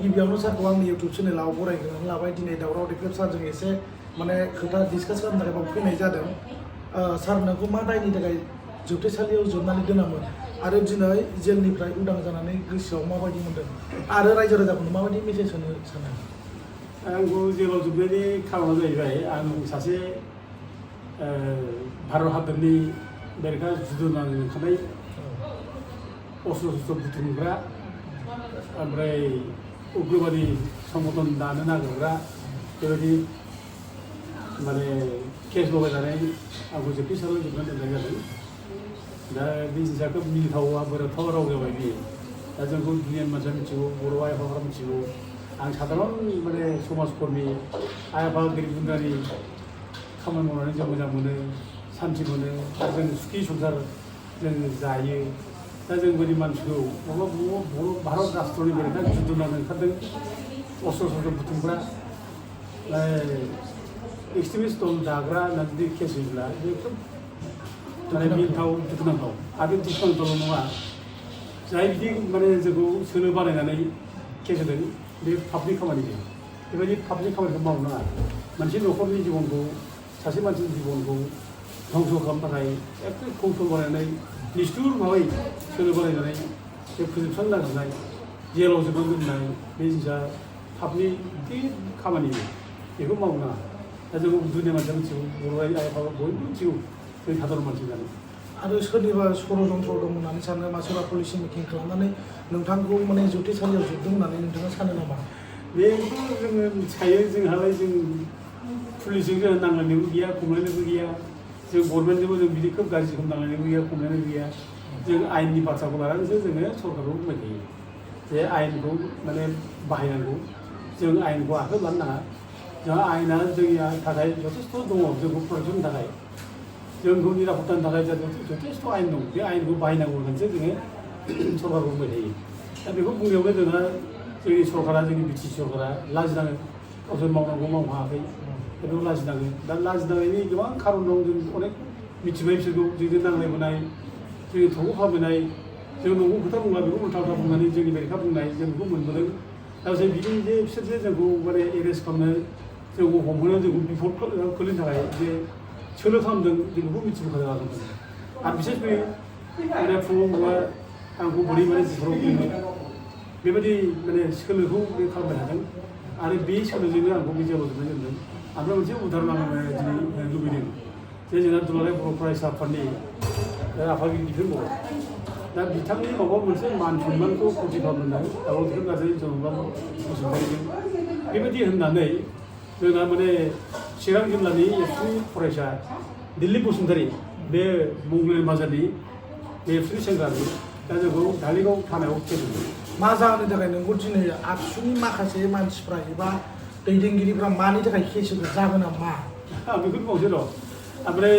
गिबियावनो सारखौ आंनि इउटुब चेनेलाव बरायग्रोनानै लाबाय दिनै दावराव देख्रेब सारजों एसे माने खोथा डिसकास खालामनो थाखाय बाव फैनाय जादों। सार नोंखौ मा दायनि थाखाय जोबथेसालियाव जोबनानै दोनामोन आरो दिनै जेलनिफ्राय उदां जानानै गोसोआव माबायदि मोनदों आरो रायजो राजाफोरनो माबायदि मेसेज होनो सानो? आंखौ जेलाव जोबनायनि खारना जाहैबाय आं सासे भारत हादरनि बेरेखा जुद्ध नांनो ओंखारनाय अस्त्र शस्त्र बुथुमग्रा ओमफ्राय उग्रबादि संगठन दानो नागिरग्रा बेबायदि माने केस लगायनानै आंखौ जोबथेसालियाव जोबनानै दोननाय जादों। दा बे जिनिसा मिनिथावा बोराबथाव राव जाबाय बियो। दा जोंखौ दुनियानि मानसिया मिथिगौ, बर' आइ आफाफ्रा मिथिगौ। आं साधारन माने समाजकर्मि आइ आफा गोरिब गुन्द्रानि खामानि मावनानै जों मोजां मोनो, सान्थि मोनो, आरो जों सुखि संसार जों जायो। दा जों बायदि मानसिखौ बर' भारत राष्ट्रनि बेरेखा जुद्ध नांनो ओंखारदों अस्त्र शस्त्र बुथुमग्रा एक्सट्रिमिस्ट दल दाग्रा होननानै जुदि केस होयोब्ला बे खोब माने मिनिथाव दुखुनांथाव। आरो बे दुखुनांथावल' नङा, जाय बिदि माने जोंखौ सोलो बानायनानै केस होदों बे पापनि खामानि गैया। बेबायदि पापनि खामानिखौ मावनो नाङा। मोनसे न'खरनि जिबनखौ, सासे मानसिनि जिबनखौ धंस' खालामनो थाखाय एकदम कौशल बानायनानै निष्ठुर भाबै सोलो बानायनानै बे फोजोबस्रांनो नागिरनाय, जेलाव जोबनानै दोननाय बे जिनिसा पापनि खामानि बेखौ मावनो नाङा। दा जोंखौ दुनिया मानसिया मिथिगौ, बर' आइ आफा बयबो मिथिगौ जों साधारन मानसि जानो। आरो सोरनिबा षड़यन्त्र दं होननानै सानो नामा? सोरबा पलिसि मेकिं खालामनानै नोंथांखौ माने जोबथेसालियाव जोबदों होननानै नोंथाङा सानो नामा? बेखौथ' जोङो मिथिखायो। जोंहालाय जों पुलिसजों जोंहा नांलायनायबो गैया, खमलायनायबो गैया। जों गभर्नमेन्टजोंबो जों बिदि खोब गाज्रि नांलायनायबो गैया, खमलायनायबो गैया। जों आयेननि बाथ्राखौ लानानैसो जोङो सरकारखौ बुंबाय थायो जे आयेनखौ माने बाहायनांगौ, जों आयेनखौ आखायाव लानो नाङा। जोंहा आयेना जोंनि थाखाय जथेस्थ' दङ, जोंखौ प्रटेक्सननि थाखाय, जोंखौ निरापत्तानि थाखाय जथेस्थ' आयेन दं। बे आयेनखौ बाहायनांगौ होननानैसो जोङो सरकारखौ बुंबाय थायो। दा बेखौ बुंनायावनो जोंहा जोंनि सरकारा, जोंनि बिटिसि सरकारा लाजिनाङो। गावसोर मावनांगौ मावनो हायाखै, बेखौ लाजिनाङो। दा लाजिनांनायनि गोबां खारन दं। जों अनेक मिथिबाय बिसोरखौ, जोंजों नांलायबोनाय, जोंनि थग खालामबोनाय, जों नंगौ खोथा बुंला बेखौ उल्था उल्था बुंनानै जोंनि बेरेखा बुंनाय, जों बेखौ मोनबोदों। दा जों बिदि जे बिसोर जे जोंखौ माने एरेस्ट खालामनो, जोंखौ हमहोनो, जोंखौ बिपद खोलैनो थाखाय जे सोलो खालामदों, जों बेखौ मिथिबोखादों आरो बिसेस माने फुङाव माबा आंखौ बोरै माने बिफोराव बुङो बेबायदि माने सोलोखौ बे खालामबाय थादों। आरो बे सोलोजोंनो आंखौ बे जेलाव जोबनाय जादों। ओमफ्राय मोनसे उदाहरन आं दिनै लुबैदों जे जोंहा दुलाराय बर' फरायसा आफादनि आफागिरि दिफेन बर', दा बिथांनि माबा मोनसे मान सन्मानखौ फुरथि खालामनाय दावराव देख्रेब नार्जारि जन'ब्ला बसुमतारिजों बेबायदि होननानै जोंना माने चिरां जिल्लानि एबसुनि फरायसा दिलीप बसुमतारि, बे मंगलबार बाजारनि बे एबसुनि सेंग्रानि, दा जोंखौ धालिगाव थानायाव खेलदों। मा जाहोननि थाखाय नोंखौ दिनै आबसुनि माखासे मानसिफ्रा एबा दैदेनगिरिफ्रा मानि थाखाय केस होगोन? जाहोना मा? आं बेखौनो बुंसै र'। ओमफ्राय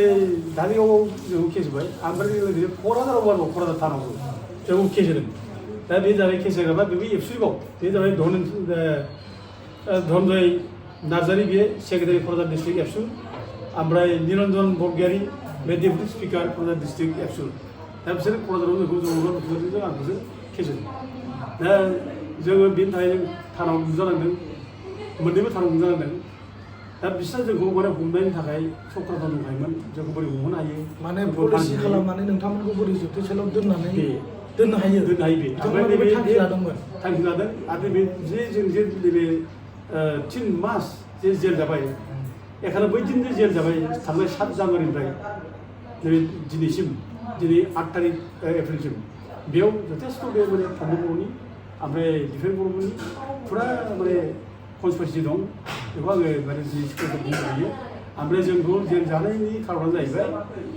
धालिगावआव जोंखौ केस होबाय, ओमफ्राय लोगोसे क'क्राझाराव आरो क'क्राझार थानायावबो जोंखौ केस होदों। दा बे जाबाय केस होग्राबा बेबो एबसुनिबाव, बे जाबाय धनन्जय नार्जारि, बेयो सेक्रेटारि क'क्राझार डिस्ट्रिक्ट एबसु। ओमफ्राय निरन्जन बरगयारि, बे डेपुटि स्पिकार क'क्राझार डिस्ट्रिक्ट एबसु। दा बिसोर क'क्राझाराव जोंखौ ज'जों आंखौसो केस होदों। दा जोङो बेनि थाखाय थानाव नुजानांदों, मोननैबो थानाव नुजानांदों। दा बिसोर जोंखौ माने हमनायनि थाखाय चक्रता दंखायोमोन, जोंखौ बोरै हमहोनो हायो, माने पलिसि खालामनानै नोंथांमोनखौ बोरै जोबथेसालियाव दोननानै दोननो हायो बे बिथांमोना बे थांखि लादोंमोन। थांखि लादों। आरो बे जे जों जे नैबे 3 मास जे जेल जाबाय, एखाने बै दिन जे जेल जाबाय थांनाय 7 जानुवारिनिफ्राय नैबे दिनैसिम, दिनै 8 तारिख एप्रिलसिम, बेयाव जथेस्थ' बे माने प्रमद बर'नि ओमफ्राय दिफेन बर'मोननि फुरा माने कनस्पिरेसि दं। बेखौ आङो माने जि स्कुलखौ बुंनो हायो। ओमफ्राय जोंखौ जेल जानायनि खार'ना जाहैबाय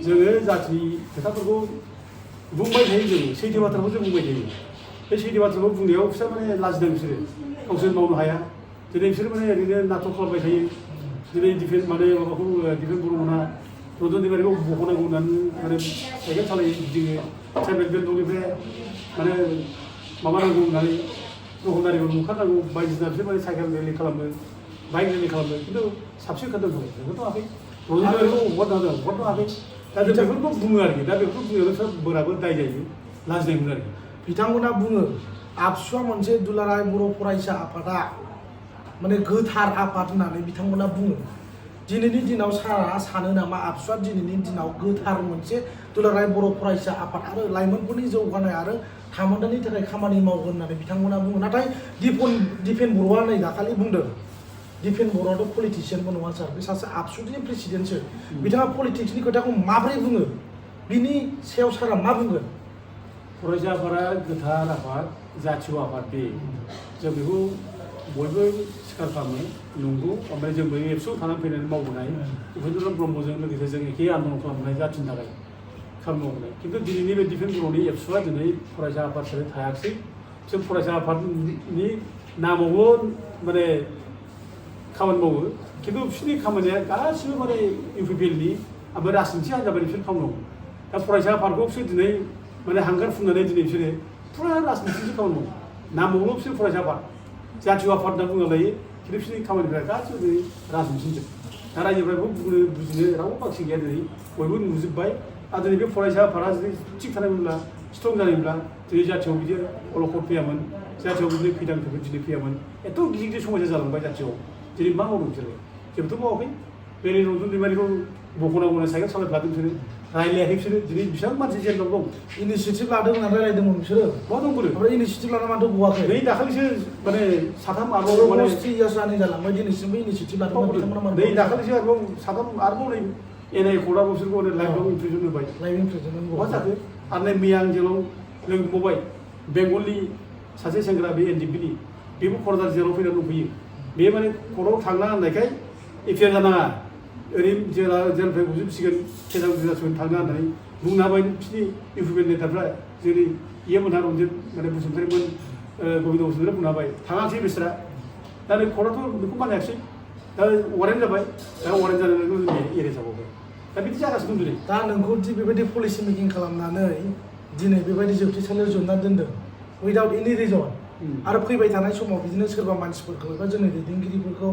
जोङो जाथिनि खोथाफोरखौ बुंबाय थायो, जों सैथो बाथ्राखौ जों बुंबाय थायो। बे सैथो बाथ्राखौ बुंनायाव बिसोर माने लाजिदों, बिसोरो गावसोर मावनो हाया। दिनै बिसोर माने ओरैनो नाटक खालामबाय थायो। दिनै दिफेन माने माबाखौ दिफेन बर'मोनहा रन्जन दैमारिखौ बख'नांगौ होननानै माने साइकेल सालायो, गिदिङो ट्राइबेल बेल्टनिफ्राय माने माबानांगौ होननानै दखनारिखौ ओंखारनांगौ बायदिसिना बिसोर माने साइकेल रेलि खालामो, बाइक रेलि खालामो। खिन्थु साबसिन खोन्दों बेखौथ' हायाखै, रन्जन दैमारिखौ हगारनो हायाखै। दा जों बेफोरखौ बुङो आरोखि। दा बेफोरखौ बुङोब्ला सोर बोराबो दाय जायो, लाजिनाय मोनो आरोखि। बिथांमोना बुङो आबसुआ मोनसे दुलाराय बर' फरायसा आफादा माने गोथार आफाद होननानै बिथांमोना बुङो दिनैनि दिनाव सारा सानो नामा आबसुआ दिनैनि दिनाव गोथार मोनसे दुलाराय बर' फरायसा आफाद आरो लाइमोनफोरनि जौगानाय आरो थामोन्दानि थाखाय खामानि मावगोन होननानै बिथांमोना बुङो नाथाय दिपेन बर'आ नै दाखालि बुंदों दिपेन बर'आथ' पलिटिशियानबो नङा सार बे सासे आबसुनि प्रेसिडेन्टसो बिथाङा पलिटिक्सनि खोथाखौ माबोरै बुङो बिनि सायाव सारा मा बुंगोन फरायसा आफादा गोथार आफाद जाथिय आफाद बे जों बेखौ बयबो स्वीकार खालामो नंगौ ओमफ्राय जोंबो एबसुआव थानानै फैनानै मावबोनाय उपेन्द्र ब्रह्मजों लोगोसे जों एखे आन्दलन खालामनाय जाथिनि थाखाय खामानि मावबोनाय खिन्थु दिनैनि बे दिपेन बर'नि एबसुआ दिनै फरायसा आफाद हिसाबै थायाखिसै जों फरायसा आफादनि नामावबो माने खामानि मावो खिन्थु बिसोरनि खामानिया गासिबो माने इउपिपिएलनि ओमफ्राय राजनिथि हान्जा बायदि बिसोर खामानि मावो दा फरायसा आफादखौ बिसोर दिनै माने हांगार फुननानै दिनै बिसोरो फुरा राजनिथिजों खामानि मावो नामावल' बिसोर फरायसा आफाद जातीय आफाद होनना बुङो लायो खिन्थु बिसोरनि खामानिफ्रा गासिबो दिनै राजनिथिजों दा रायजोफ्राबो बुजिनो रावबो बाखि गैया दिनै बयबो नुजोब्बाय आरो दिनै बे फरायसा आफादा जुदि थिग थानायमोनब्ला स्ट्रं जानायमोनब्ला दिनै जाथियाव बिदि अलखद फैयामोन जाथियाव बिदिनो खैदां खैफोद दिनै फैयामोन एथ' गिदिर गिदिर समस्या जालांबाय जाथियाव दिनै मा मावदों बिसोरो जेबोथ' मावाखै बेनि रन्जन दैमारिखौ बख'नांगौ होनना साइकेल सालायफ्लादों बिसोरो रायलायाखै बिसोरो दिनै बेसेबां मानसि जेलाव दं इनिसियेटिभ लादों होननानै रायलायदोंमोन बिसोरो मा दं बोरो ओमफ्राय इनिसियेटिभ लाना माथो गवाखै नै दाखालिसो माने साथाम आरोबाव माने 3 इयार्स जानाय जालांबाय दिनैसिमबो इनिसियेटिभ लादोंमोन बिथांमोना नै दाखालिसो आरोबाव साथाम आरोबाव नै एनआइ कर्टआव बिसोरखौ लाइफआव इन्ट्रिजन होबाय लाइभ इमप्रिजनमेन्ट मा जाखो आरो नै मैया आं जेलाव लोगो मोनबावबाय बेंगलनि सासे सेंग्रा बे एनडिपिनि बेबो क'क्राझार जेलाव फैनानै दंफैयो बे माने कर्टआव थांना होननायखाय एफिआर जानाङा ओरैनो जेलनिफ्राय गजोबसिगोन केसाव जासिगोन थांना होननानै बुंनो हाबाय बिसोरनि इउपिपिएल नेताफ्रा जेरै इयमोनहा रन्जित माने बसुमतारिमोन गबिन्द बसुमतारी बुंनो हाबाय थाङासै बिसोरा दा नै कर्टआथ' बेखौ मानियाखिसै दा वारेन्ट जाबाय दा वारेन्ट जानानै जों एरेस्ट जाबावबाय दा बिदि जागासिनो दं दिनै दा नोंखौ दि बेबायदि पलिसि मेकिं खालामनानै दिनै बेबायदि जोबथेसालियाव जोबनानै दोनदों उइदाउट एनि रिजन आरो फैबाय थानाय समाव बिदिनो सोरबा मानसिफोरखौ एबा जोंनि दैदेनगिरिफोरखौ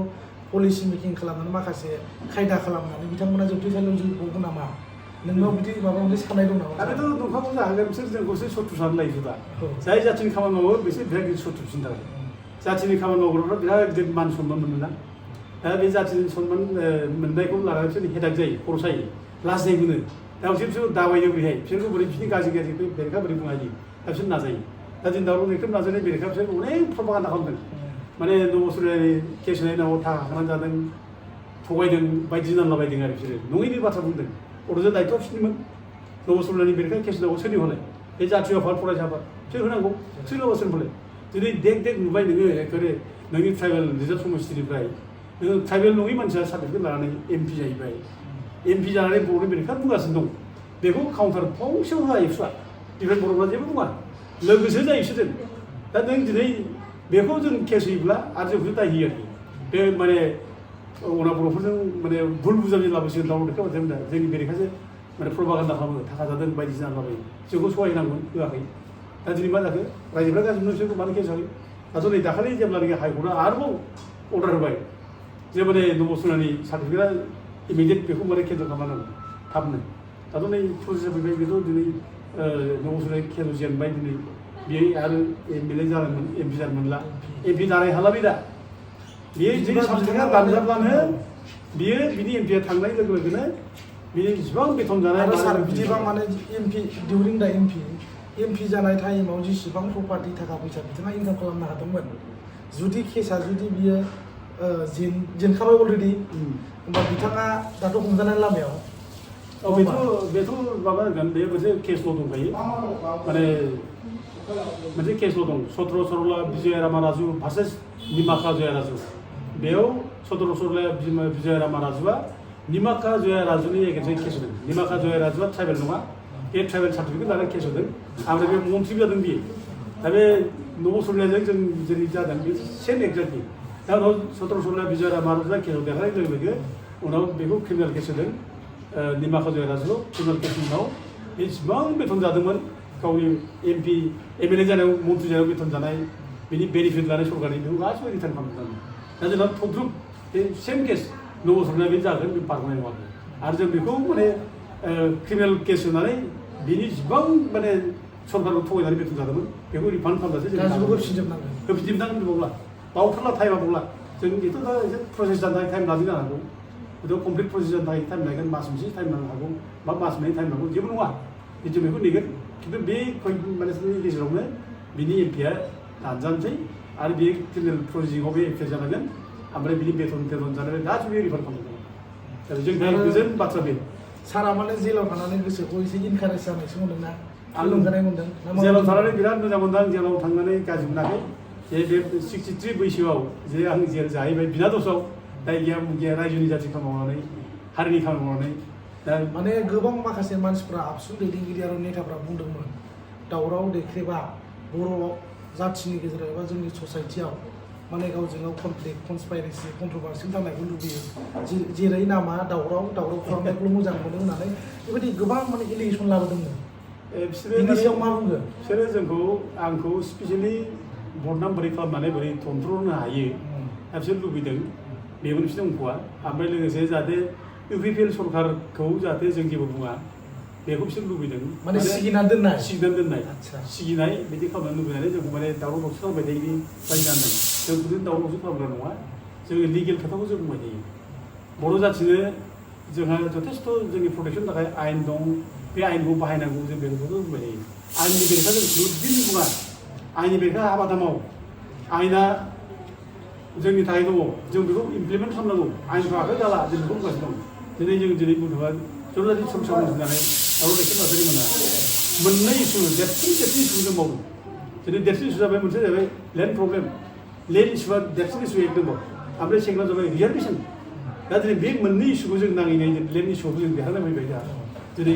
पलिसि मेकिं खालामनानै माखासे खायदा खालामनानै बिथांमोना जोबथेसालियाव जोबबावगोन नामा नोंनाव बिदि माबा मोनसे साननाय दं नामा आरोथ' नंखागौ जाहोगोन बिसोर जोंखौसो सत्तु सानो लायो दा जाय जाथिनि खामानि मावो बिसोर बिराद गिदिर सत्तुसिन थाखाय जाथिनि खामानि मावग्राफ्रा बिराद गिदिर मान सन्मान मोनोना दा बे जाथिनि सन्मान मोननायखौ लानानै बिसोर हेदाक जायो खर' सायो लाजिनाय मोनो दा बिसोर दाबायो बोरैहाय बिसोरखौ बोरै बिसोरनि गाज्रि गाज्रि बेरेखा बोरै बुंनो हायो दा बिसोर नाजायो दा जों दावराव देख्रेब नाजानाय बेरेखा बिसोर अनेक प्रपागान्दा खालामदों माने नबसुरियानि केस होनाय नामाव थाखा खानानै जादों थगायदों बायदि नांलाबायदों आरो बिसोरो नङैनि बाथ्रा बुंदों अर'जों दायथ'आ बिसोरनिमोन नबसुरियानि बेरेखा केस होनांगौ सोरनि हलाय बे जातीय आफाद फरायसा आफाद सोर होनांगौ सोर होनांगौ सोर हलाय दिनै देख देख नुबाय नोङो एखेबारे नोंनि ट्राइबेल रिजार्भ समष्टिनिफ्राय नोङो ट्राइबेल नङै मानसिया सार्टिफिकेट लानानै एमपि जाहैबाय एमपि जानानै बर'नि बेरेखा बुंगासिनो दं बेखौ काउन्टार फंसेयाव होआ एबसुआ दिपेन बर'फ्रा जेबो बुङा लोगोसो जायो बिसोरजों दा नों दिनै बेखौ जों केस होयोब्ला आरो जोंखौसो दाय होयो आरोखि बे माने अना बर'फोरजों माने भुल बुजाबनाय लाबोसिगोन दावराव देख्रेब बाथ्राया जोंनि बेरेखासो माने प्रपागान्दा खालामो थाखा जादों बायदिसिना लाबोयो जोंखौ सहाय होनांगोन होआखै दा दिनै मा जाखो रायजोफ्रा गाज्रि मोनो बिसोरखौ मानो केस होआखै दाथ' नै दाखालि जेब्लानाखि हाइकर्टआ आरोबाव अर्डार होबाय जे माने नबसुरियानि सार्टिफिकेटआ इमिडियेट बेखौ माने केन्सेल खालामनांगौ थाबनो दाथ' नै प्रसेसा फैबाय बेथ' दिनै नबसुरिया केस जेनबाय दिनै बेयो आरो एमएलए जादोंमोन एमपि जानो मोनला एमपि जानाय हाला बे दा बेयो जे सार्टिफिकेटआ दानजाब्लानो बियो बिनि एमपिआ थांनाय लोगो लोगोनो बिनि जेसेबां बेथन जानाय आरो सार बिदिबा माने एमपि डिउरिं दा एमपि जानाय टाइमाव जेसेबां प्रपार्टि थाखा फैसा बिथाङा इनकाम खालामनो हादोंमोन जुदि केसा जुदि बियो जेनखाबाय अलरेडि होमबा बिथाङा दाथ' हमजानाय लामायाव बेथ' माबा होनगोन बे मोनसे केस ल' दंखायो माने मोनसे केस ल' दं सत्र सरला बिजय रामा राजु भार्सेस निमाखा जया राजु बेयाव सत्र सरला बिजय रामा राजुआ निमाखा जया राजुनि एगेन्स्टै केस होदों निमाखा जया राजुआ ट्राइबेल नङा बे ट्राइबेल सार्टिफिकेट लानानै केस होदों ओमफ्राय बे मन्थ्रि जादों बियो दा बे नबसुरियाजों जों जेरै जादों बे सेम एक्जाक्टलि दा उनाव सत्र सरला बिजय रामा राजुआ केसआव देरहानाय लोगो लोगो उनाव बेखौ क्रिमिनेल केस होदों निमाखा जया राजुखौ क्रिमिनेल केसनि उनाव बेसेबां बेथन जादोंमोन गावनि एमपि एमएलए जानायाव मन्थ्रि जानायाव बेथन जानाय बिनि बेनिफिट लानाय सरकारनि बेखौ गासिबो रिटार्न खालामजोबनांगौ दा जोंना थद्रुब बे सेम केस नबसुरिया बे जागोन बे बारग'नाय नङा आरो जों बेखौ माने क्रिमिनेल केस होनानै बिनि जेसेबां माने सरकारखौ थगायनानै बेथन जादोंमोन बेखौ रिफान्ड खालामजासो जों गासिबो होफिनजोबनांगोन होफिनजोबनांगोन होनोब्ला बावथारला टाइमा बावला जों बेथ' दा एसे प्रसेस जानो थाखाय टाइम लादों जानो हागौ हयथ' कमप्लिट प्रसेस जानो थाखाय टाइम लागोन मास मोनसे टाइम नांनो हागौ बा मास मोननै टाइम नांगौ जेबो नङा जों बेखौ नेगोन खिन्थु बे मानसिनि गेजेरावनो बिनि एमपिआ दानजानोसै आरो बे क्रिमिनेल प्रसिडिंआव बे एफियार जानांगोन ओमफ्राय बिनि बेथन जानानै गासिबो रिफान्ड खालामनांगोन जों गोजोन बाथ्रा बे सारा माने जेलाव थानानै गोसोखौ एसे इनकारेज जानायसो मोनदों ना थुलुंगानाय मोनदों जेलाव थानानै बिराद मोजां मोनदों आं जेलाव थांनानै गाज्रि मोनाखै जे बे 63 बैसोआव जे आं जेल जाहैबाय बिना दसाव दाय गैया रायजोनि जाथि खामानि मावनानै हारिनि खामानि मावनानै दा माने गोबां माखासे मानसिफ्रा आबसु दैदेनगिरि आरो नेताफ्रा बुंदोंमोन दावराव देख्रेबा बर' जाथिनि गेजेराव एबा जोंनि ससाइटियाव माने गावजों गाव कनफ्लिक्ट कनस्पाइरेसि कन्ट्रभार्सि जानायखौ लुबैयो जेरै नामा दावराव खालामनायखौल' मोजां मोनो होननानै बेबायदि गोबां माने एलिगेसन लाबोदोंमोन बिनि सायाव मा बुंगोन बिसोरो आंखौ स्पेसियेलि बदनाम बोरै खालामनानै बोरै थन्थ्र'नो हायो दा बिसोर लुबैदों बेबो बिसोरनि अंख'आ ओमफ्राय लोगोसे जाहाथे इउपिपिएल सरकारखौ जाहाथे जों जेबो बुङा बेखौ बिसोर लुबैदों माने सिगिनानै दोननाय सिगिनाय बिदि खालामनो लुबैनानै जोंखौ माने दावराव दावसि खालामबाय थायो बायदि होननाय जों बिदिनो दावराव दावसि खालामग्रा नङा जोङो लिगेल खोथाखौ जों बुंबाय थायो बर' जाथिनो जोंहा जथेस्थ' जोंनि प्रटेक्सननि थाखाय आयेन दं बे आयेनखौ बाहायनांगौ जों बेखौथ' बुंबाय थायो आयेननि बेरेखा जों खुनुदिन बुङा आयेननि बेरेखा हाबा दामाव आयेना जोंनि थाखाय दङ जों बेखौ इमप्लिमेन्ट खालामनांगौ आयेनखौ आखाइ जाला जों बेखौ बुंगासिनो दं दिनै बुंथ'बा जर'जाथि संसार होननानै दावराव दावसि नाजारि मोना मोननै इस्यु देरसिन इस्यु जों मावदों दिनै देरसिन इस्यु जाबाय मोनसे जाबाय लेन्ड प्रब्लेम लेन्ड इस्युआ देरसिन इस्यु एक दङ ओमफ्राय सेकेन्डआ जाबाय रिजार्भेसन दा दिनै बे मोननै इस्युखौ जों नाङै लेन्ड इस्युआवबो जों देरहानाय फैबाय दा दिनै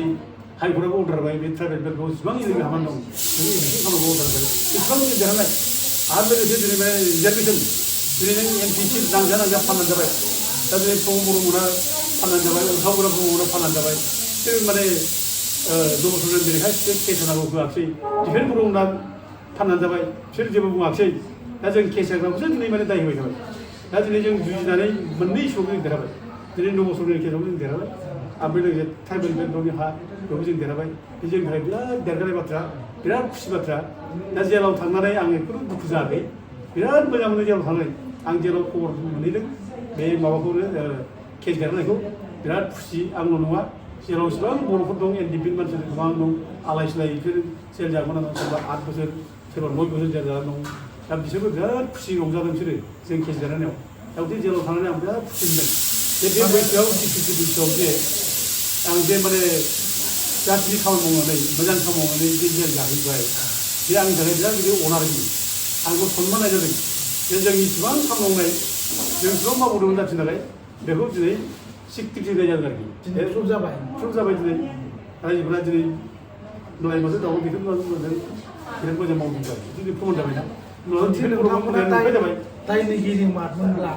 हाइकर्टआबो अर्डार होबाय बे ट्राइबेल बेल्टआव जेसेबां इलिगेल हामान दं जों इलेकसन खालामनांगौ अर्डार होबाय बेसेबां जों देरहानाय आरो लोगोसे दिनै बे रिजार्भेसन दिनै नों एनपिसि नांजा फाननानै जाबाय दा दिनै प्रमद बर'मोना फाननानै जाबाय उल्था ब्रह्ममोना फाननानै जाबाय बिसोर माने दमसरजों बेरेखाय केस होनांगौ होआखिसै दिफेन बर'मोना फाननानै जाबाय बिसोर जेबो बुङाखिसै दा जों केस होग्राखौसो दिनै माने दाय होबाय थाबाय दा दिनै जों जुजिनानै मोननै इस्युआव जों देरहाबाय दिनै दमसरनि केसआवबो जों देरहाबाय ओमफ्राय लोगोसे ट्राइबेल बेल्टनि हा बेखौ जों देरहाबाय बे जोंनि थाखाय बिराद देरगानाय बाथ्रा बिराद खुसि बाथ्रा दा जेलाव थांनानै आं एखुनु दुखु जायाखै बिराद मोजां मोनो जेलाव थांनानै आं जेलाव खबर मोनहैदों बे माबाखौनो केस देरहानायखौ बिराद खुसि आंल' नङा जेराव इसेबां बर'फोर दं एनडिपिनि मानसिफोर गोबां दं आलाय सिलाय बिसोर जेल जागोना दं सोरबा 8 बोसोर सोरबा 9 बोसोर जेल जानानै दं दा बिसोरबो बिराद खुसि रंजादों बिसोरो जों केस देरहानायाव दा बिदि जेलाव थांनानै आं बिराद खुसि मोनदों बे बैसोआव 63 बैसोआव जे आं जे माने जाथिनि खामानि मावनानै मोजां खामानि मावनानै जे जेल जाहैबाय बे आंनि थाखाय बिराद गिदिर अनारनि आंखौ सनमान होनाय जादों जे जों इसेबां खामानि मावनाय जों इसेबां मावबोदोंमोन जाथि नालाय बेखौ दिनै स्वीकृति होनाय जादों आरोखि प्रुभ जाबाय दिनै रायजोफोरा दिनै मालाय माथो दावराव बेखौ मोजां बिराद मोजां मावदों आरोखि दिनै प्रमान जाबायना जाबाय दायनिगिरि मारमोनब्ला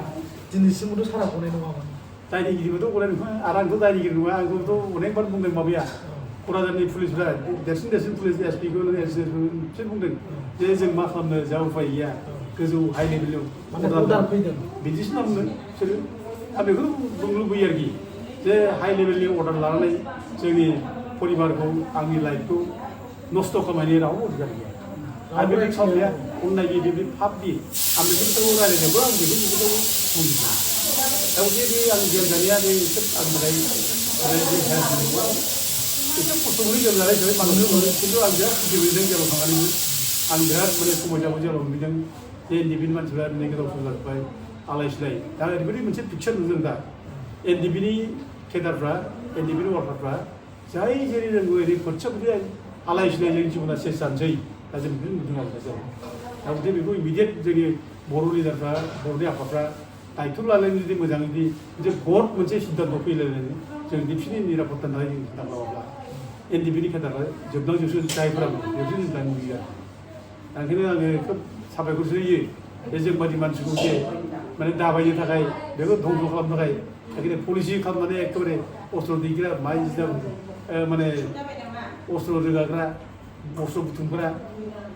दिनैसिमबोथ' सारा गनाय नङामोन दायनिगिरिबोथ' गनाय नङा आरो आंथ' दायनिगिरि नङा आंखौथ' अनेकबार बुंदों माबाया क'क्राझारनि पुलिसफोरा देरसिन पुलिस एसपिखौ बिसोर बुंदों जे जों मा खालामनो जा उफाय गैया गोजौ हाइ लेभेलाव अर्डार फैदों बिदिसो होनना बुंदों बिसोरो आं बेखौनो बुंनो लुबैयो आरोखि जे हाइ लेभेलनि अर्डार लानानै जोंनि परिबारखौ आंनि लाइफखौ नस्थ' खालामनायनि रावबो अधिकार गैया आरो बे खालामनाया अननाय बे फापनि आं बेफोरखौ रायज्लायनोबो आं बेखौ बुंदों दा बे आं जेल जानाया बे एसे आंनि थाखाय एसे खस्थ' मोनो जेल जानाय हिसाबै मानो मोनो खिन्थु आं बिराद खुसि मोनदों जेलाव थांनानैबो आं बिराद माने समायनाबो जेलाव नुदों जे एनडिपिनि मानसिफ्रा दिनै गोदाव सोराव जाजोब्बाय आलाय सिलाय दा ओरैबायदि मोनसे पिक्सार नुदों दा एनडिपिनि केडारफ्रा एनडिपिनि वार्कारफ्रा जाय जेरै रोंगौ ओरै खोथियाखौबो आलाय सिलाय जोंनि जिबना सेस जानोसै दा जों बेखौ नुदों आरो दा बिदि बेखौ इमिडियेट जोंनि बर' लिडारफ्रा बर'नि आफादफ्रा दायथ' लालायनो जुदि मोजां जुदि मोनसे भट मोनसे सिद्धान्त फैलायलायनो जों बिसोरनि निरापत्ता थाखाय जों सिन्था खालामाब्ला एनडिपिनि केडारा जोबनांजोबसो जायफोराबो बेवसो जों दानि नुयो ओंखायनो आङो खोब साबायखरसो होयो जे जों बायदि मानसिखौ जे माने दाबायनो थाखाय बेखौ धंस' खालामनो थाखाय एखेबारे पलिसि खालामनानै एखेबारे अस्त्र दैग्रा बायदिसिना माने अस्त्र रोगाग्रा अस्त्र बुथुमग्रा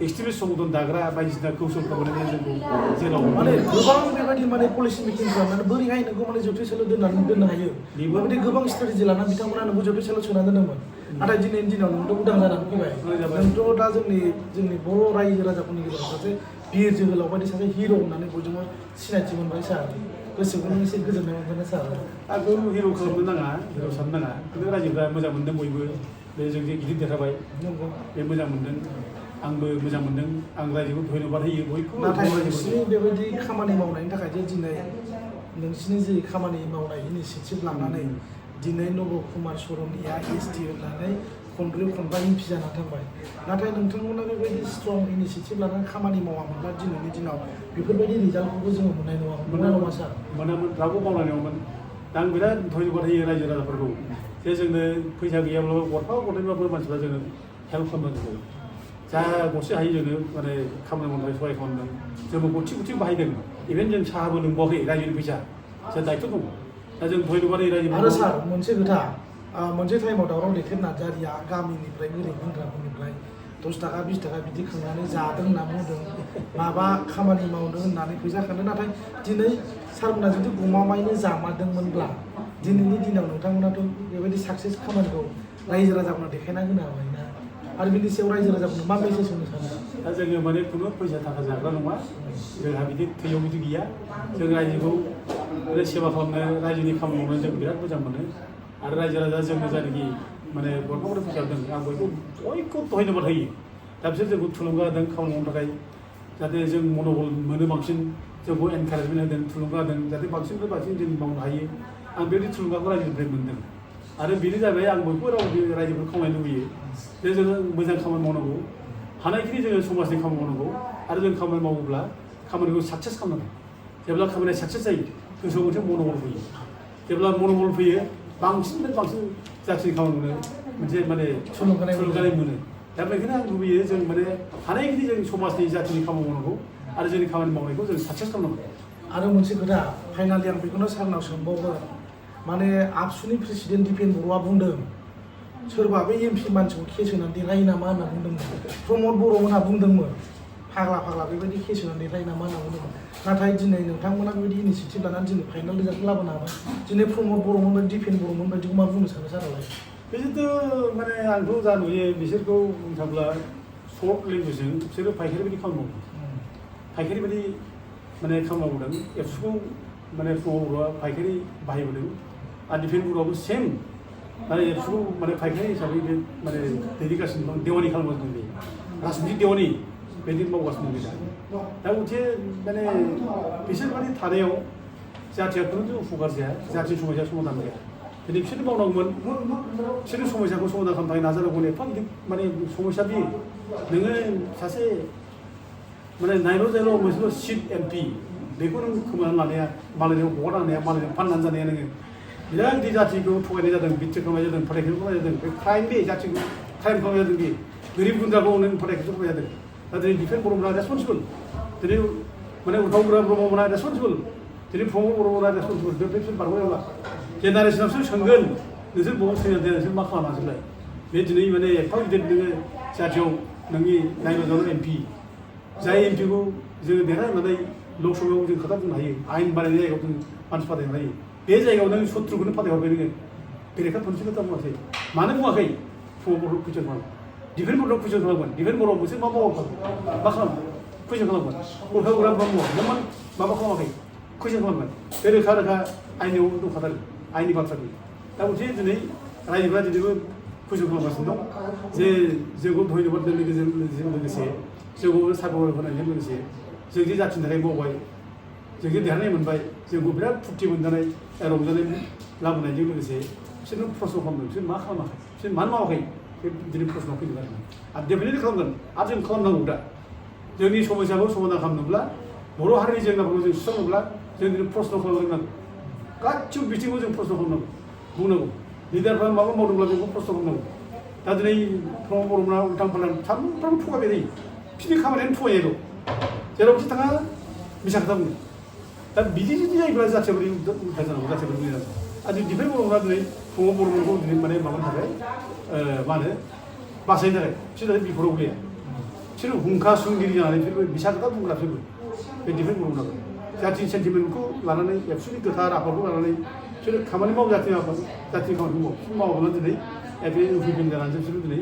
एक्सट्रिमिस्ट संगठन दाग्रा बायदिसिना कौशल खालामनानै जोंखौ जेलाव माने गोबां बेबायदि माने पलिसि मिटिं खालामनानै बोरैहाय नोंखौ माने जौथाइसालियाव दोननो हायो बेबायदि गोबां स्ट्रेटेजि लानानै बिथांमोना नोंखौ जौथाइसालियाव सोनानै दोनदोंमोन नाथाय दिनैनि दिनाव नोंथ' उदां जानानै फैबाय नोंथ' दा जोंनि बर' रायजो राजाफोरनि गेजेराव सासे बिर जोहोलाव बायदि सासे हिर' होननानै बयजोंबो सिनायथि मोनबाय सार गोसोखौनो एसे गोजोननाय मोनगोन सार आंथ' हिर' खालामनो नाङा हिर' साननो नाङा खिन्थु रायजोफ्रा मोजां मोनदों बयबो बे जों जे गिदिर देरहाबाय नंगौ बे मोजां मोनदों आंबो मोजां मोनदों आं रायजोखौ धन्यबाद होयो बयखौबो नाथाय नोंसिनि बेबायदि खामानि मावनायनि थाखाय जे दिनै नोंसिनि जे खामानि मावनाय इनिसियेटिभ लानानै दिनै नब कुमार सरननिया ST होननानै खनब्रै खनबा MP जाना थांबाय नाथाय नोंथांमोना बेबायदि स्ट्रं इनिसियेटिभ लानानै खामानि मावामोनब्ला दिनैनि दिनाव बेफोरबायदि रिजाल्टखौबो जोङो मोननाय नङा सार मोनामोन रावबो मावनाय नङामोन दा आं बिराद धन्यबाद होयो रायजो राजाफोरखौ जे जोंनो फैसा गैयाब्लाबो गरफा गरनैब्लाबो मानसिफ्रा जोङो हेल्प खालामनांगौ जा गरसे हायो जोङो माने खामानि मावनाय सहाय खालामदों जोंबो गथि गथि बाहायदों इभेन जों साहाबो लोंबावाखै रायजोनि फैसा जों दायथ' दं दा जों धन्यबाद होयो रायजो आरो सार मोनसे खोथा मोनसे टाइमाव दावराव दैथेर नार्जारिया गामिनिफ्राय गोरिब गुन्द्राफोरनिफ्राय 10 थाखा 20 थाखा बिदि खांनानै जादों होनना बुंदों माबा खामानि मावदों होननानै फैसा खांदों नाथाय दिनै सारमोना जुदि गमामायैनो जामारदोंमोनब्ला दिनैनि दिनाव नोंथांमोनाथ' बेबायदि साक्सेस खामानिखौ रायजो राजाफोरनो देखायना होनो हाबायना आरो बिनि सायाव रायजो राजाफोरनो मा मेसेज होनो सानो दा जोङो माने खुनु फैसा थाखा जाग्रा नङा जोंहा बिदि थैयाव बिदि गैया जों रायजोखौ सेबा खालामनो रायजोनि खामानि मावनो जों बिराद मोजां मोनो आरो रायजो राजा जोंनो जायनाखि माने गरफा गरनै फैसा होदों आं बयखौबो धन्यबाद होयो दा बिसोर जोंखौ थुलुंगा होदों खामानि मावनो थाखाय जाहाथे जों मन'बल मोनो बांसिन जोंखौ एनकारेजमेन्ट होदों थुलुंगा होदों जाहाथे बांसिननिफ्राय बांसिन जों मावनो हायो आं बेबायदि थुलुंगाखौ रायजोनिफ्राय मोन्दों आरो बेनो जाबाय आं बयबो रायजोफोर खावलायनो लुबैयो जे जोङो मोजां खामानि मावनांगौ हानायखिनि जोङो समाजनि खामानि मावनांगौ आरो जों खामानि मावोब्ला खामानिखौ साक्सेस खालामनांगौ जेब्ला खामानिया साक्सेस जायो गोसोआव मोनसे मन'बल फैयो जेब्ला मन'बल फैयो बांसिननिफ्राय बांसिन जाथिनि खामानि मोनो मोनसे माने थुलुंगानाय मोनो दा बेखायनो आं लुबैयो जों माने हानायखिनि जों समाजनि जाथिनि खामानि मावनांगौ आरो जोंनि खामानि मावनायखौ जों साक्सेस खालामनांगौ आरो मोनसे खोथा फाइनालि आं बेखौनो सारनाव सोंबावगोन माने आबसुनि प्रेसिडेन्ट दिपेन बर'आ बुंदों सोरबा बे MP मानसिखौ केस होनानै देरहायो नामा होनना बुंदोंमोन प्रमद बर'मोनहा बुंदोंमोन फाग्ला बेबायदि केस होनानै देरहायो नामा होनना बुंदोंमोन नाथाय दिनै नोंथांमोना बेबायदि इनिसियेटिभ लानानै दिनै फाइनाल रिजाल्ट लाबोनो हाबाय दिनै प्रमद बर'मोन बायदि दिपेन बर'मोन बायदिखौ मा बुंनो सानो सारालाय बिसोरथ' माने आंथ' जा नुयो बिसोरखौ बुंनो थाङोब्ला सर्ट लेंगुवेजजों बिसोरो फायखारि बायदि खामानि मावदों फायखारि बायदि माने खामानि मावदों एबसुखौ माने प्रमद बर'आ फायखारि बाहायबोदों आरो दिपेन बर'आबो सेम माने एबसुखौ माने फायखारि हिसाबै बे माने दैदेनगासिनो दं देवानि खालामगासिनो दं राजनितिक देवानि बेबायदि मावगासिनो दं दा मोनसे माने बिसोर माने थानायाव जाथिया खुनु उपकार जाया जाथि समस्या समाधान जाया दिनै बिसोरनो मावनांगौमोन बिसोरनि समस्याखौ समाधान खालामनो थाखाय नाजानांगौमोन एफा गिदिर माने समस्या बि नोङो सासे माने नायल' मोनसेल' सिट MP बेखौ नों खोमानानै लानाया मालायनियाव हगारना होनाया मालायनियाव फाननानै जानाया नोङो बिराद गिदिर जाथिखौ थगायनाय जादों बिट्रि खालामनाय जादों फोथायखेब खालामनाय जादों बे क्राइम बे जाथिखौ क्राइम खालामनाय जादों बे गोरिब गुन्द्राखौ नों फोथायखेब खालामनाय जादों दा दिनै दिपेन बर'मोनहा रेसपन्सिबोल दिनै माने उदावग्रा ब्रह्ममोनहा रेसपन्सिबोल दिनै प्रमद बर'मोनहा रेसपन्सिबोल बिसोर बारग'योब्ला जेनारेसनावसो सोंगोन नोंसोर बबाव थैनानै दे नोंसोर मा खालामासैलाय बे दिनै माने एफा गिदिर नोङो जाथियाव नोंनि नायबाजाव MP जाय MPखौ जोङो देरहाहोनानै लकसभायाव जों खोथा बुंनो हायो आयेन बानायनाय जायगायाव जों मानसि फाथायनो हायो बे जायगायाव नों सत्रुखौनो फाथायहरबाय नोङो बेरेखा मोनसे खोथा बुङाखै मानो बुङाखै प्रमद बर'खौ कुइसन खालाम दिपेन बर'खौ कुइसन खालामगोन दिपेन बर'आव मोनसे मा मावो मा खालाम कुइसन खालामगोन उल्था उल्था ब्रह्म नों माबा खालामाखै कुइसन खालामगोन बे रोखा आयेनाव दंखाथारो आयेननि बाथ्राखौ दा मोनसे दिनै रायजोफ्रा दिनैबो कुइसन खालामगासिनो दं जे जोंखौ धन्यबाद होनायजों लोगोसे जोंखौ साबायखर होनायजों लोगोसे जों जे जाथिनि थाखाय मावबाय जों जे देरहानाय मोनबाय जोंखौ बिराद फुर्ति मोनजानाय रंजानाय लाबोनायजों लोगोसे बिसोरनो प्रश्न खालामदों बिसोर मा खालामाखै बिसोर मानो मावाखै बे दिनै प्रश्नआव फैदों आरो डेफिनेटलि खालामगोन आरो जों खालामनांगौ दा जोंनि समस्याखौ समाधान खालामनोब्ला बर' हारिनि जेंनाफोरखौ जों सुस्रांनोब्ला जों दिनै प्रश्न खालामनांगोन गासिबो बिथिंखौ जों प्रश्न खालामनांगौ बुंनांगौ लिडारफ्रा माबा मावदोंब्ला बेखौ प्रश्न खालामनांगौ दा दिनै प्रमद बर'मोनहा उल्टां फाल्टां सानफ्रामबो थगायबाय थायो बिसोरनि खामानियानो थगायनायल' जेरावखि थाङा मिसा खोथा बुङो दा बिदि जुदि जायोब्ला जाथिया बोरै उल्था जानांगौ जाथिया बोरै मोजां जानांगौ आरो दिपेन बर'मोनहा दिनै प्रमद बर'मोनखौ दिनै माने माबानो थाखाय मा होनो बासायनो थाखाय बिसोर बिफोराव गैया बिसोर हुंखा सुंगिरि जानानै बिसोरबो बिसा खोथा बुंग्रा बिसोरबो बे दिपेन बर'मोनहाबो जाथिनि सेन्टिमेन्टखौ लानानै एबसुनि गोथार आफादखौ लानानै बिसोरो खामानि मावो जाथिनि आफाद जाथिनि खामानिखौ मावो बिसोर मावाब्ला दिनै एबे उफिफिन जानानैसो बिसोरो दिनै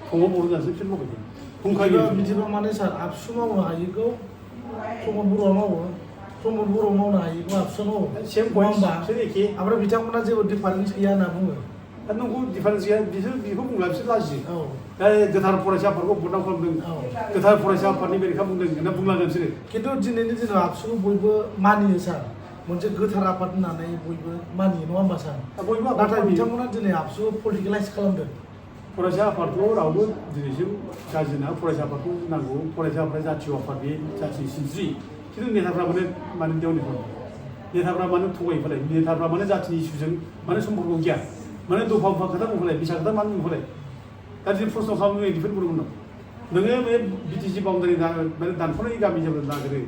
फङाव बर' जानानैसो बिसोर मावबाय दं बुंखायो बिदिबा माने सार आबसु मावनो हायैखौ प्रमद बर'आ मावो प्रमद बर' मावनो हायैखौ आबसु मावो सेम नङा पइन्ट होमबा बिसोर एखे ओमफ्राय बिथांमोना जेबो डिफारेन्स गैया होनना बुङो दा नंगौ डिफारेन्स गैया बिसोर बेखौ बुंला बिसोर लाजियो औ दा गोथार फरायसा आफादखौ बदनाम खालामदों औ गोथार फरायसा आफादनि बेरेखा बुंदों होनना बुंलांगोन बिसोरो खिन्थु दिनैनि दिनाव आबसुखौ बयबो मानियो सार मोनसे गोथार आफाद होननानै बयबो मानियो नङा होमबा सार दा बयबो आफाद नाथाय मानियो। बिथांमोना दिनै आबसुखौ पलिटिकेलाइज खालामदों फरायसा आफादखौ रावबो दिनैसिम गाज्रि नङा फरायसा आफादखौ नांगौ फरायसा आफादा जातीय आफाद बे जाथि सिनस्रि खिन्थु नेताफ्रा माने देवनि खालामो नेताफ्रा मानो थगायो फैलाय नेताफ्रा माने जाथिनि इसुजों माने सम्पर्क गैया माने दफा दफा खोथा बुंफैलाय बिसा खोथा मानो बुंफैलाय दा दिनै प्रश्न खालामो डिफेन्ड बर'मोन नोङो बे बिटिसि बाउन्डारि माने दानख'नाय गामि जेब्ला नागिरो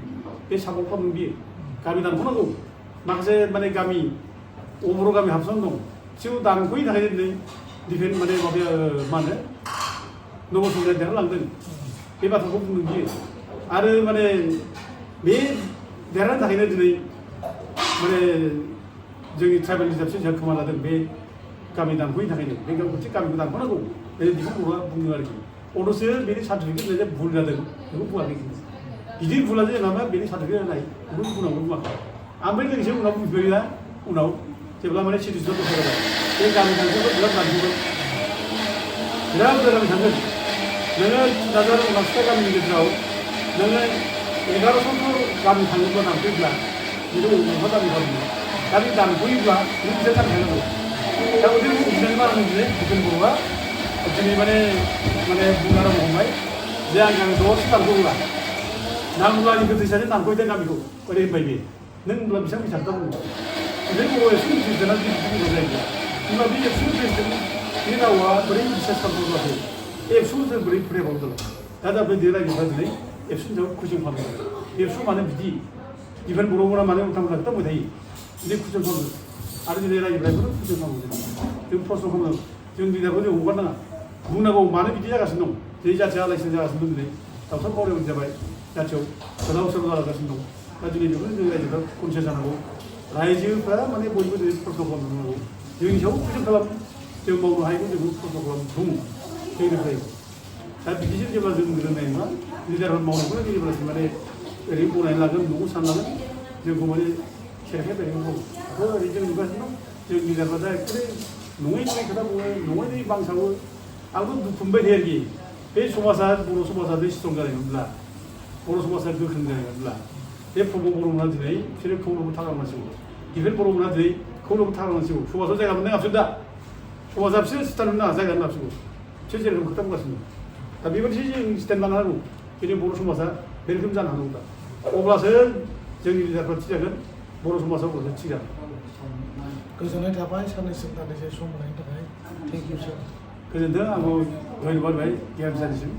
बे सापर्ट खालामो बियो गामि दानख'नांगौ माखासे माने गामि बर' गामि हाबसोनानै दं बिसोर दानख'यैनि थाखाय दिनै डिफेन्ड माने माबाया मा होनो नब संगिया देरहालांदों बे बाथ्राखौ बुंदों बियो आरो माने बे देरहानो थाखायनो दिनै माने जोंनि ट्राइबेल रिजार्भसो जोंहा खोमा लादों बे गामि दानख'यैनि थाखायनो बे मोनसे गामिखौ दानख'नांगौ बे बिखौ बर'आ बुङो आरोखि अथ'सो बेनि सार्टिफिकेट होनाय भुल जादों बेखौ बुङाखै गिदिर भुला जे माबा बेनि सार्टिफिकेट होनाय बेखौ बुंनांगौ बुङाखै ओमफ्राय लोगोसे उनाव बुंफेरा उनाव जेब्ला माने सिटिजन दफा जाबाय बे गामि दानखौबो बिराद दानख'गोन बिराद बुरजा गामि थांगोन नोङो क'क्राझार उनावसिटा गामिनि गेजेराव नोङो 1100 गामि थाङोब्ला दानफैब्ला बेखौ अबेबा गामि खालामो गामि दानफैयोब्ला नों बिसोर गामि थांनांगौ दा उदै बुजिनानै मा होनो दिनै भुपेन बर'आ दिनै माने बुंना हमबाय जे आं गामि दरसे दानख'ब्ला नांगौब्ला आंनि गोथैसाजों दानख'हैदों गामिखौ ओरै होनबाय बे नों होनब्ला बेसेबां बिसार दा बुंबाय बे बर' एबसुनि प्रेसिडेन्टआ जुदि बुंनो जायो होनबा बे एबसुनि प्रेसिडेन्टनि रावा बोरै बिसास खालामबावब्लासो एबसुखौ जों बोरै फोथायबावदों दा बे रायजोफ्रा दिनै एबसुनि सायाव कुइसन खालामदों एबसु मानो बिदि डिफेन्ड बर'फोरा मानो उल्था उल्था खोथा बुंबाय थायो बिदि कुइसन खालामदों आरो दिनै रायजोफ्राबो कुइसन खालामदों जों प्रश्न खालामदों जों लिडारखौ जों हगारनाङा बुंनांगौ मानो बिदि जागासिनो दं जे जाथिया आलाय सिलाय जागासिनो दं दिनै दावथार बावरायबाय जाबाय जाथियाव सोलाव सोलाव जालागासिनो दं दा दिनै बेखौनो जों रायजोफ्रा कनसियास जानांगौ रायजोफ्रा माने बयबो दिनै प्रश्न खालामनांगौ जोंनि सायाव कुइसन खालाम जों मावनो हायैखौ जों प्रश्न खालाम बुं जोंनिफ्राय दा बिदिजों जेब्ला जों रोंनाय नङा लिडारफोर मावनायखौनो जेब्लासिम माने ओरै गनायनानै लागोन न'खौ सानलागोन जोंखौ माने खेरखाय बायदि मावो ओरै जों नुगासिनो दं जों लिडारफ्रा दा एखेबारे नङै नङै खोथा बुङो नङै नङै बांसावो आंथ' दुखु मोनबाय थायो आरोखि बे समाजा बर' समाजा बे स्ट्रं जानायमोनब्ला बर' समाजा गोख्रों जानायमोनब्ला बे प्रमद बर'मोनहा दिनै बिसोरो खौलोबो थांनांसिगौ डिफेन्ड बर'मोनहा दिनै खौलोबो थांनांसिगौ समाजाव जायगा मोननो हाबसो दा समाजा बिसोर स्टान्ड होनो नाङा जायगा होनो हाबसिगौ बिसोर जेरोखोम खोथा बुंगासिनो दा बेबायदि जों स्टेन्ड लानो हागौ दिनै बर' समाजा बे रोखोम जानो हागौ दा अब्लासो जोंनि लिडारफ्रा थि जागोन बर' समाजा अब्लासो थि जागोन गोजोननाय थाबाय साननैसो दान्दिसे सम होनायनि थाखाय थेंक इउ सार गोजोन्थों आंखौ धन्यबाद होबाय गियान सारिसिम